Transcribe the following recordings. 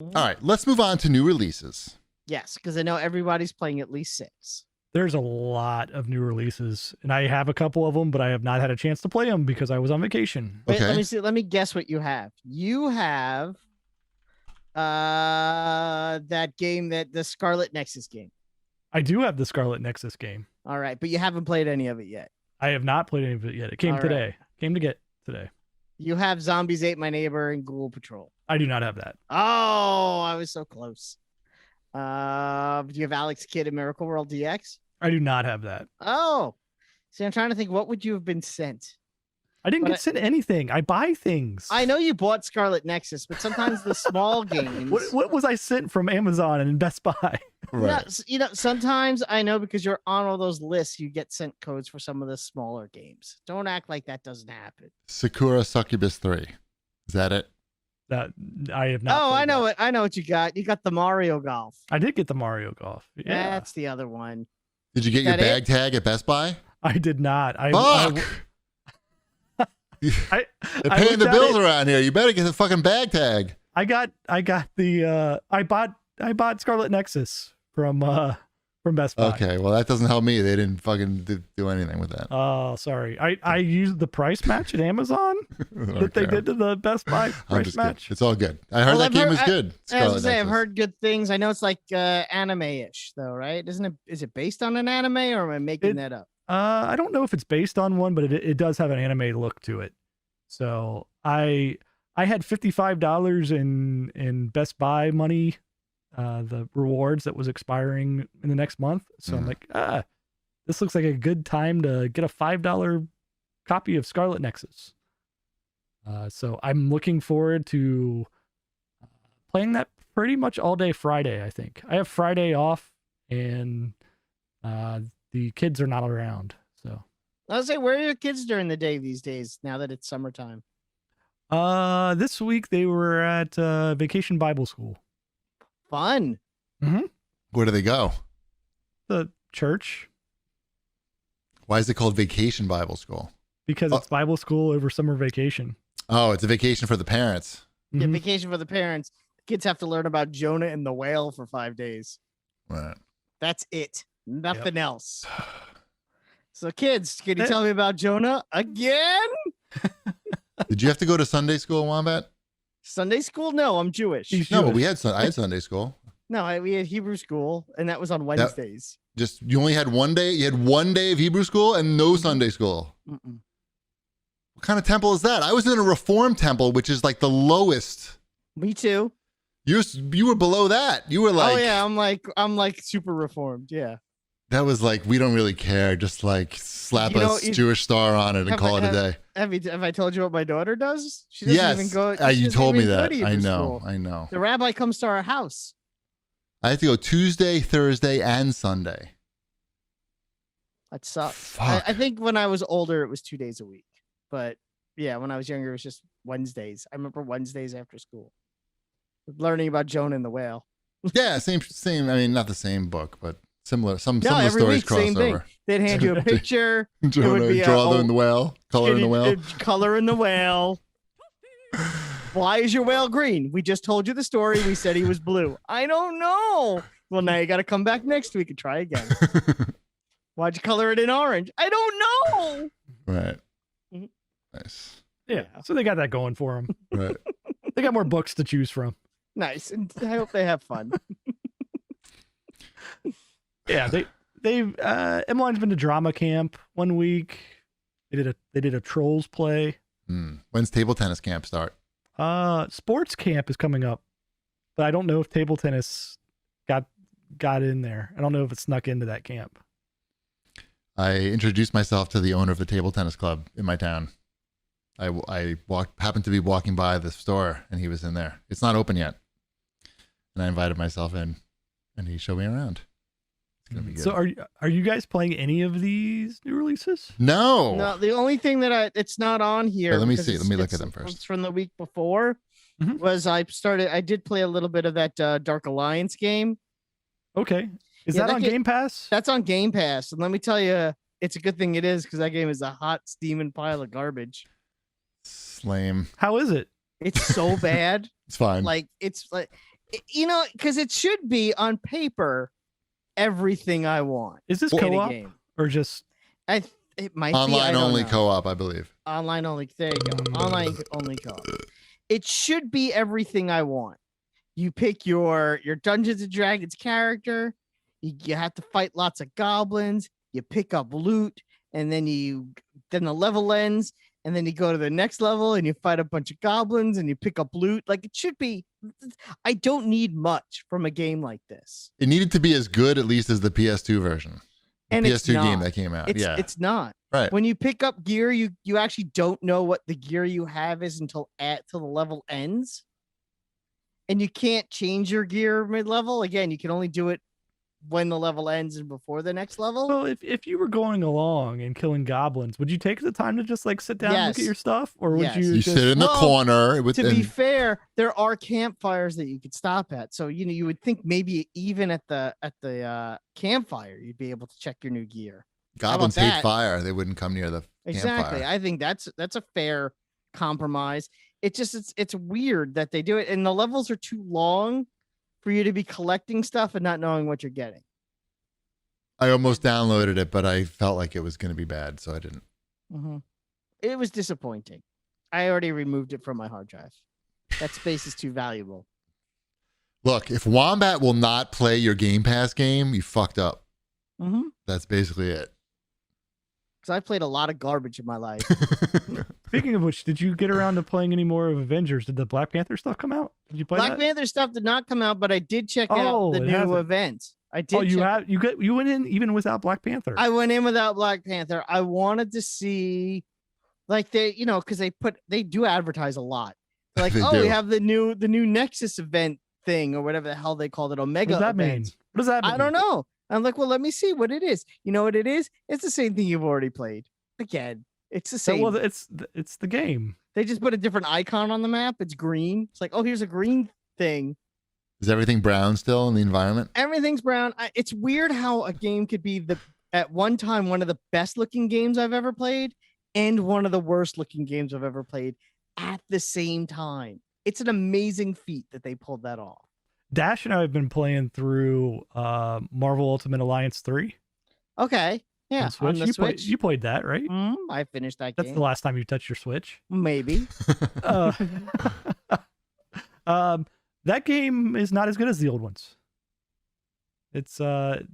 All right, let's move on to new releases. Yes, because I know everybody's playing at least 6. There's a lot of new releases, and I have a couple of them, but I have not had a chance to play them because I was on vacation. Wait, Okay. let me see. Let me guess what you have. You have that game, that the Scarlet Nexus game. I do have the Scarlet Nexus game. All right, but you haven't played any of it yet. I have not played any of it yet. It came All today. right. Came to get today. You have Zombies Ate My Neighbor and Ghoul Patrol. I do not have that. Oh, I was so close. Do you have Alex Kidd and Miracle World DX? I do not have that. Oh, see, I'm trying to think, what would you have been sent? I didn't But get sent anything. I buy things. I know you bought Scarlet Nexus, but sometimes the small games. What was I sent from Amazon and Best Buy? Right. Sometimes I know, because you're on all those lists, you get sent codes for some of the smaller games. Don't act like that doesn't happen. Sakura Succubus 3. Is that it? That I have not. Oh, played I know that. it. I know what you got. You got the Mario Golf. I did get the Mario Golf. Yeah, That's the other one. Did you get your That bag it? tag at Best Buy? I did not. Fuck! I They're paying the looked at bills it. around here. You better get the fucking bag tag. I got the I bought Scarlet Nexus from Best Buy. Okay, well, that doesn't help me. They didn't fucking do anything with that. Oh, sorry. I used the price match at Amazon that they Okay. did to the Best Buy I'm price just match. kidding. It's all good. I heard Well, that I've game heard- was good. I was Scarlet gonna say, I've Nexus. heard good things. I know it's like anime-ish, though, right? Is it based on an anime, or am I making that up? I don't know if it's based on one, but it does have an anime look to it. So I had $55 in Best Buy money, the rewards that was expiring in the next month. So I'm like, this looks like a good time to get a $5 copy of Scarlet Nexus. So I'm looking forward to playing that pretty much all day Friday, I think. I have Friday off, and the kids are not around. So I was say, where are your kids during the day these days, now that it's summertime? this week they were at Vacation Bible School. Fun. Where do they go? The church, Why is it called Vacation Bible School? because it's Bible school over summer vacation. Oh, it's a vacation for the parents. Yeah, Mhm. vacation for the parents. Kids have to learn about Jonah and the whale for 5 days. Right. That's it. Nothing else. So, kids, can you tell me about Jonah again? Did you have to go to Sunday school, Wombat? Sunday school? No, I'm Jewish. He's No, but Jewish. I had Sunday school. No, we had Hebrew school, and that was on Wednesdays. Just you only had one day. You had one day of Hebrew school and no Sunday school. Mm-mm. What kind of temple is that? I was in a Reform temple, which is like the lowest. Me too. You were below that. You were like, Oh yeah, I'm like super reformed. Yeah. that was like, we don't really care. Just like slap You a know, Jewish star on it and have call I- it a day. Have I told you what my daughter does? She doesn't Yes, even go. she you doesn't told me even go that. to I Hebrew know. school. I know. The rabbi comes to our house. I have to go Tuesday, Thursday, and Sunday. That sucks. Fuck. I think when I was older, it was 2 days a week. But yeah, when I was younger, it was just Wednesdays. I remember Wednesdays after school, learning about Jonah and the whale. Yeah, same. I mean, not the same book, but similar. Some of the every stories week, cross same thing. over. They'd hand you a picture. It would Jonah, be draw in the whale, color in the whale. Color in the whale. Why is your whale green? We just told you the story. We said he was blue. I don't know. Well, now you got to come back next week and try again. Why'd you color it in orange? I don't know. Right. Mhm. Nice. Yeah, so they got that going for them. Right. They got more books to choose from. Nice. And I hope they have fun. Yeah, they've Emmeline's been to drama camp 1 week. They did a Trolls play. When's table tennis camp start? Sports camp is coming up, but I don't know if table tennis got in there. I don't know if it snuck into that camp. I introduced myself to the owner of the table tennis club in my town. I happened to be walking by the store, and he was in there. It's not open yet, and I invited myself in, and he showed me around. It's gonna be good. So are you guys playing any of these new releases? No. No, the only thing that it's not on here. Let me because see. Let me look it's- at them first. It's from the week before. Mhm. Was I did play a little bit of that Dark Alliance game. Okay. Is Yeah, that that on game- Game Pass? That's on Game Pass, and let me tell you, it's a good thing it is, because that game is a hot steaming pile of garbage. It's lame. How is it? It's so bad. It's fine. Like it's like because it should be on paper everything I want. Is this in a co-op game. or just It might be Online I don't only know. co-op, I believe. Online only. There you go. Online only co-op. It should be everything I want. You pick your Dungeons and Dragons character. You have to fight lots of goblins. You pick up loot, and then the level ends, and then you go to the next level and you fight a bunch of goblins and you pick up loot. Like it should be. I don't need much from a game like this. It needed to be as good, at least, as the PS2 version. The And it's PS2 game not. that came out. It's not. Right. When you pick up gear, you actually don't know what the gear you have is until the level ends. And you can't change your gear mid-level. Again, you can only do it when the level ends and before the next level. Well, if you were going along and killing goblins, would you take the time to just like sit down and look at Yes. your stuff, or would Yes. you You just sit in the Well, corner with To be fair, there are campfires that you could stop at. So you would think maybe even at the campfire you'd be able to check your new gear. goblins about hate that? fire. They wouldn't come near the Exactly. campfire. I think that's a fair compromise. It's weird that they do it, and the levels are too long for you to be collecting stuff and not knowing what you're getting. I almost downloaded it, but I felt like it was going to be bad, so I didn't. It was disappointing. I already removed it from my hard drive. That space is too valuable. Look, if Wombat will not play your Game Pass game, you fucked up. Mm-hmm. That's basically it. Because I played a lot of garbage in my life. Speaking of which, did you get around to playing any more of Avengers? Did the Black Panther stuff come out? Did you play Black that? Panther stuff did not come out, but I did check out Oh, the it new hasn't. event. I did. Oh, you went in even without Black Panther. I went in without Black Panther. I wanted to see, like because they do advertise a lot. They're like, They oh, do. we have the new Nexus event thing or whatever the hell they called it, what Omega does that mean? event. What does that mean? I don't know. I'm like, well, let me see what it is. You know what it is? It's the same thing you've already played. Again, it's the same. Well, it's the game. They just put a different icon on the map. It's green. It's like, oh, here's a green thing. Is everything brown still in the environment? Everything's brown. It's weird how a game could be at one time one of the best looking games I've ever played and one of the worst looking games I've ever played at the same time. It's an amazing feat that they pulled that off. Dash and I have been playing through Marvel Ultimate Alliance 3. Okay. Yeah. On Switch. On the Switch. You played that, right? I finished that That's game. the last time you touched your Switch. Maybe. That game is not as good as the old ones. It's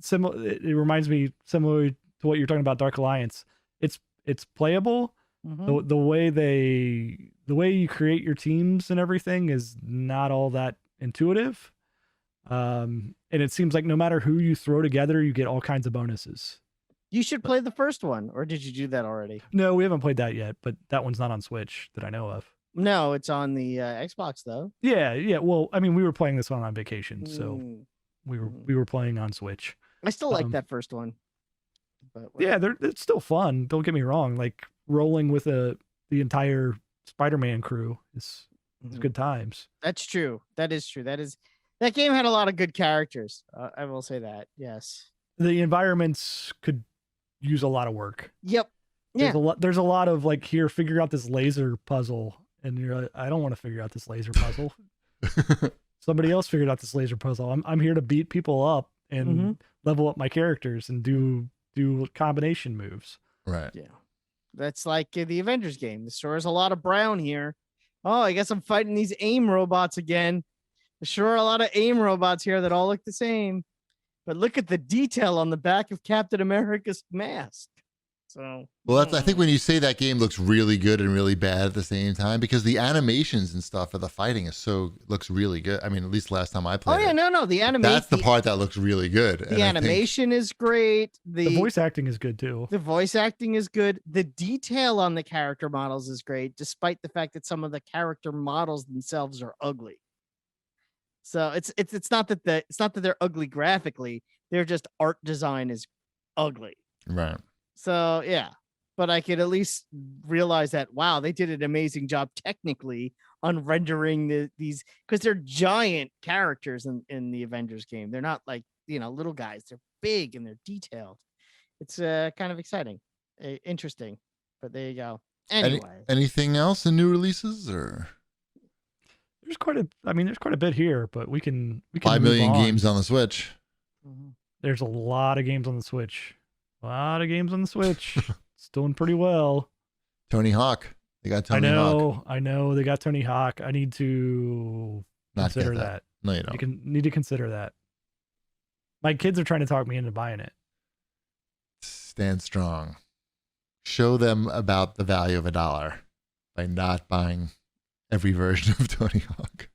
similar. It reminds me similar to what you're talking about, Dark Alliance. It's playable. Mhm. The way you create your teams and everything is not all that intuitive. And it seems like no matter who you throw together, you get all kinds of bonuses. You should play the first one, or did you do that already? No, we haven't played that yet, but that one's not on Switch that I know of. No, it's on the Xbox though. Yeah. Well, I mean, we were playing this one on vacation, so Mm. we were playing on Switch. I still like Um, that first one. But Yeah, it's still fun. Don't get me wrong. Like rolling with the entire Spider-Man crew is Mhm. good times. That's true. That is true. That game had a lot of good characters. I will say that. Yes. The environments could use a lot of work. Yep. Yeah. There's a lot of like, here, figure out this laser puzzle, and you're like, I don't want to figure out this laser puzzle. Somebody else figured out this laser puzzle. I'm here to beat people up and Mhm. level up my characters and do combination moves. Right. Yeah. That's like the Avengers game. The store is a lot of brown here. Oh, I guess I'm fighting these aim robots again. There's sure a lot of aim robots here that all look the same. But look at the detail on the back of Captain America's mask. So, Well, I think when you say that game looks really good and really bad at the same time, because the animations and stuff for the fighting looks really good. I mean, at least last time I oh played yeah, it. no, the animation. That's the part that looks really good. The animation is great. The voice acting is good too. The voice acting is good. The detail on the character models is great, despite the fact that some of the character models themselves are ugly. So it's not that they're ugly graphically. They're just art design is ugly. Right. So yeah, but I could at least realize that wow, they did an amazing job technically on rendering these because they're giant characters in the Avengers game. They're not like little guys. They're big and they're detailed. It's kind of exciting, interesting. But there you go. Anyway, Anything else in new releases or? there's quite a bit here, but we can 5 move million on. games on the Switch. There's a lot of games on the Switch. A lot of games on the Switch. It's doing pretty well. Tony Hawk. They got Tony Hawk. I know they got Tony Hawk. I need to Not consider get that. No, you don't. Need to consider that. My kids are trying to talk me into buying it. Stand strong. Show them about the value of $1 by not buying every version of Tony Hawk.